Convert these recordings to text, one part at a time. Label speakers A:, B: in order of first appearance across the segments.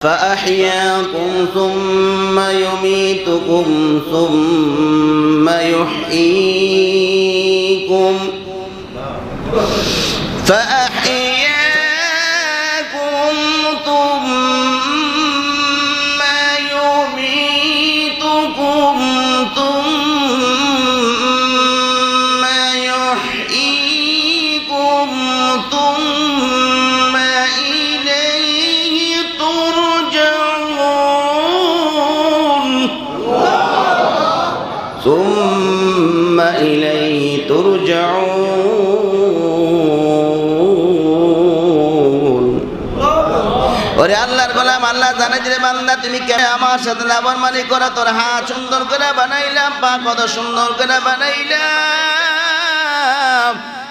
A: فأحياكم ثم يميتكم ثم يحييكم فأحياكم ثم يميتكم ثم يحييكم ثم إليه ترجعون ثم إليه ترجعون ওরে আল্লাহর গোলাম আল্লাহ জানে যে বান্দা তুমি কেন আমার সাথে নাফরমানি করো তোর হাত সুন্দর করে বানাইলাম পা কত সুন্দর করে বানাইলাম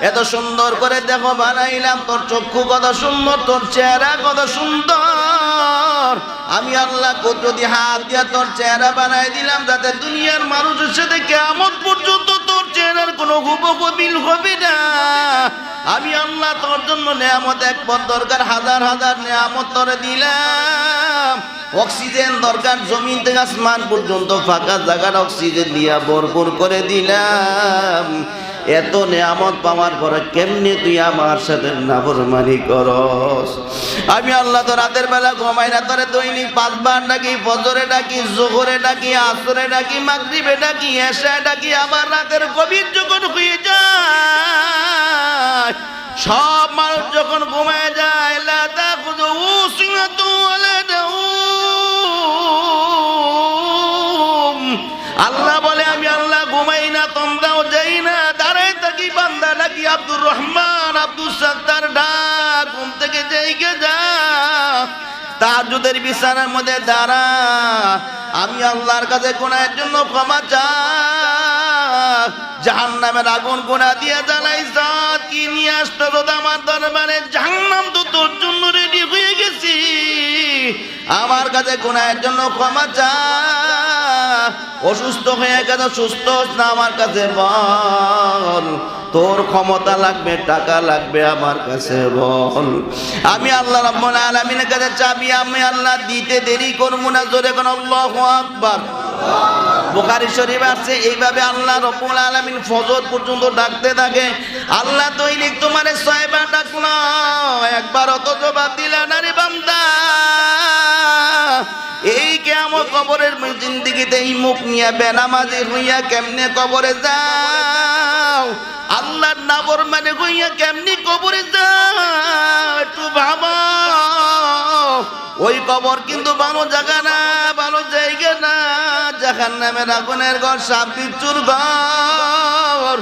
A: এত সুন্দর করে দেখো বানাইলাম তোর চক্ষু কত সুন্দর তোর চেহারা কত সুন্দর আমি আল্লাহ কুদরতি হাত দিয়ে তোর চেহারা বানাই দিলাম যাতে দুনিয়ার মানুষের সাথে কিয়ামত পর্যন্ত তোর চেহারার কোনো হুবহু মিল হবে না আমি আল্লাহ তোর জন্য নিয়ামত এক পথ দরকার হাজার হাজার নিয়ামত তোরে দিলাম অক্সিজেন দরকার জমিন থেকে আসমান পর্যন্ত ফাঁকা জায়গার অক্সিজেন দিয়া ভরপুর করে দিলাম এত নিয়ামত পাওয়ার পরে কেমনে তুই আমার সাথে নাফরমানি করস আমি আল্লাহ তো রাতের বেলা ঘুমাই না তোরে দৈনিক 5 বার ডাকি ফজরে ডাকি যোহরে ডাকি আসরে ডাকি মাগরিবে ডাকি এশায় ডাকি আবার রাতের গভীর যখন হয়ে যায় সব মানুষ যখন ঘুমায় যায় লা তাখুযু সিনাতু ওয়ালা নাওম আল্লাহ বলে আমি আল্লাহ ঘুমাই না তোমরাও যাই না দাঁড়ায় থাকি বান্দা ডাকি আব্দুর রহমান আব্দুল সাত্তার ডাক ঘুম থেকে জেগে যা তাহাজ্জুদের বিছানার মধ্যে দাঁড়া আমি আল্লাহর কাছে গুনাহের জন্য ক্ষমা চাই জাহান্নামের আগুন গুনাহ দিয়ে জ্বালাইছ কি নিয়ে আসতো আমার দরবারে জাহান্নাম তো তোর জন্য রেডি হয়ে গেছি আমার কাছে গুনাহের জন্য ক্ষমা চাই অসুস্থ হয়ে গেছে সুস্থ না আমার কাছে বল তোর ক্ষমতা লাগবে টাকা লাগবে আমার কাছে বল আমি আল্লাহ রাব্বুল আলামিনের কাছে চাবি আমি আল্লাহ দিতে দেরি করব না জোরে কোন আল্লাহু আকবার বুখারী শরীফে আছে এইভাবে আল্লাহ রাব্বুল আলামিন ফজর পর্যন্ত ডাকতে থাকে আল্লাহ দৈনিক তোমারে 6 বার ডাকলো একবারও তো জবাব দিলা না রে বান্দা এই কিয়ামত কবরের জিন্দেগিতে এই মুখ নিয়ে বেনামাজি হইয়া কেমনে কবরে যাও আল্লাহর নাফরমানি হইয়া কেমনে কবরে যাও একটু ভাবো ওই কবর কিন্তু ভালো জায়গা না ভালো জায়গা না জাহান্নামের আগুনের ঘর সাপ বিচ্ছুর ঘর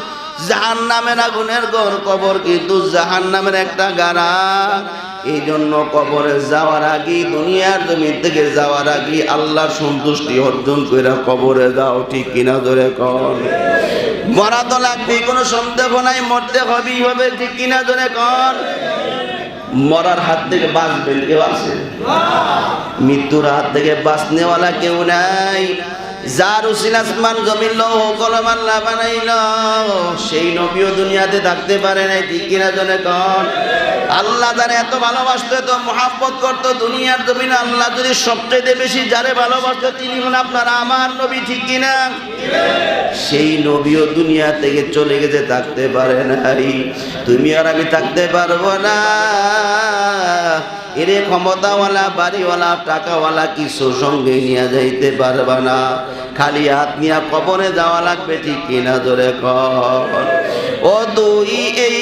A: জাহান্নামের আগুনের ঘর কবর কিন্তু জাহান্নামের একটা গাড়া এই জন্য কবরে যাওয়ার আগে দুনিয়ার জমি থেকে যাওয়ার আগে আল্লাহর সন্তুষ্টি অর্জন করে কবরে যাও ঠিক কিনা ধরে কর মরা তো লাগবে কোনো সন্দেহ নাই মরতে হবেই হবে ঠিক কিনা ধরে কর মরার হাত থেকে বাঁচবেন কেউ আছে মৃত্যুর হাত থেকে বাঁচনেওয়ালা কেউ নাই যার উসিলা আসমান জমিন লৌহ কলম আল্লাহ বানাইল সেই নবীও দুনিয়াতে থাকতে পারে নাই ঠিক কিনা জনে কন আল্লাহ যারা এত ভালোবাসতো এত মহাব্বত করতো দুনিয়ার জমিনে আল্লাহ যদি সবচেয়ে বেশি যারে ভালোবাসতো তিনি হলেন আপনার আমার নবী ঠিক কিনা সেই নবীও দুনিয়া থেকে চলে গেছে থাকতে পারে নাই তুমি আর আমি থাকতে পারবো না এরে ক্ষমতাওয়ালা বাড়িওয়ালা টাকাওয়ালা কিছু সঙ্গে নিয়ে যাইতে পারবা না খালি হাত নিয়ে কবরে যাওয়া লাগবে ঠিক কিনা ধরে কর ও তুই এই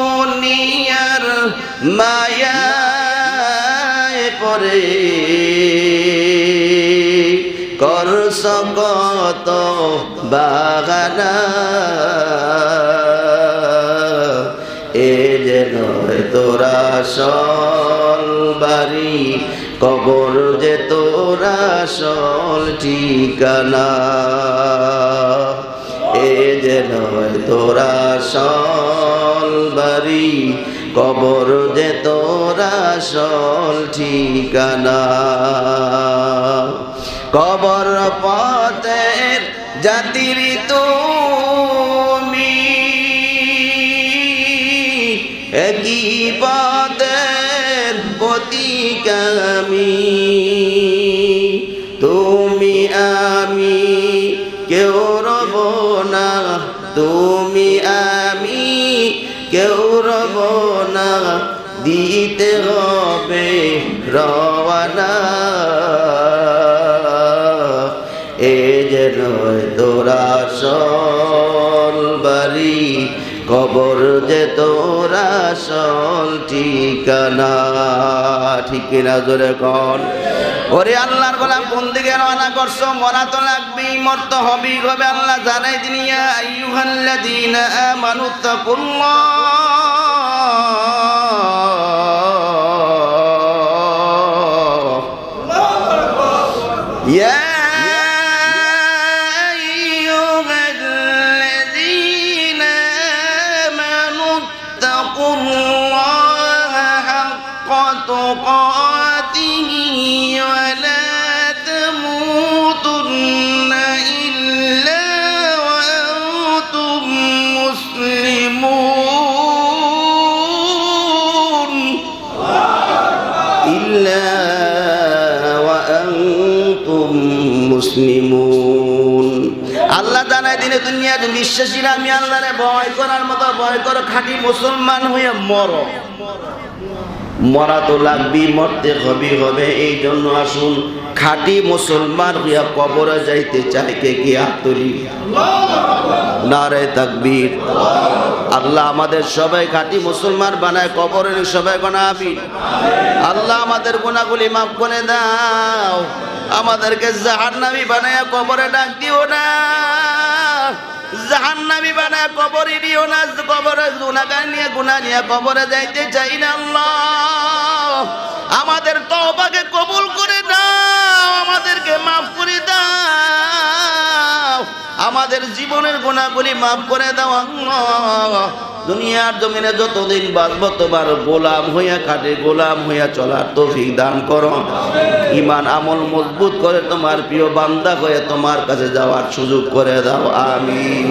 A: দুনিয়ার মায়ায় পড়ে করছ কত বাগানা এ যেন তোরা আসল বাড়ি কবর যে তোরা আসল ঠিকানা এ যেন তোরা আসল বাড়ি কবর যে তোরা আসল ঠিকানা কবর পথের জাতির তুমি একই পথের প্রতীক আমি, তুমি আমি কেউ রব না, তুমি আমি কেউ রব না, দিতে হবে রওয়ানা। এ যেন তোরা আসল বাড়ি, কবর যে তোরা আসল ঠিকানা। ঠিক কিনা জোরে কর। ওরে আল্লাহর গোলাম কোন দিকে রওনা করছো? মরা তো লাগবেই, মরতে হবেই হবে। আল্লাহ জানাই দিন, ইয়া আইয়ুহাল্লাযীনা আমানু তাকুল্লাহ, ইয়া আইয়ুহাল্লাযীনা আমানু তাকুল্লাহ হাক্কা তুকাতিহি ওয়া লা তামুতুন্না ইল্লা ওয়া আনতুম মুসলিমুন, ইল্লা ওয়া আনতুম মুসলিমুন। আল্লাহ জানায় দিনে দুনিয়ার বিশ্বাসীরা আমি আল্লাহরে ভয় করার মতো ভয় করো, খাঁটি মুসলমান হয়ে মরো। মরা তো লাগবেই, মরতে হবে। এই জন্য আসুন খাঁটি মুসলমান হইয়া কবরে যাইতে চাই কে কে হাত তুলি? নারে তাকবীর। আল্লাহ আমাদের সবাই খাঁটি মুসলমান বানায় কবরে সবাই গোনা আমিন। আল্লাহ আমাদের গুনাহগুলি মাফ করে দাও, আমাদেরকে জাহান্নামী বানায় কবরে ডাক দিও না, জাহান্নামী বানায় কবরে দিও না। কবরে গুনাহ নিয়ে কবরে যাইতে চাই না। আল্লাহ আমাদের তওবাকে কবুল করে দাও, আমাদেরকে মাফ করে দাও, আমাদের জীবনের গুনাহগুলি মাফ করে দাও। আল্লাহ দুনিয়ার জমিনে যতদিন বাঁচবো তোমার গোলাম হইয়া, খাঁটি গোলাম হইয়া চলার তৌফিক দান করো। ঈমান আমল মজবুত করে তোমার প্রিয় বান্দা হয়ে তোমার কাছে যাওয়ার সুযোগ করে দাও। আমিন।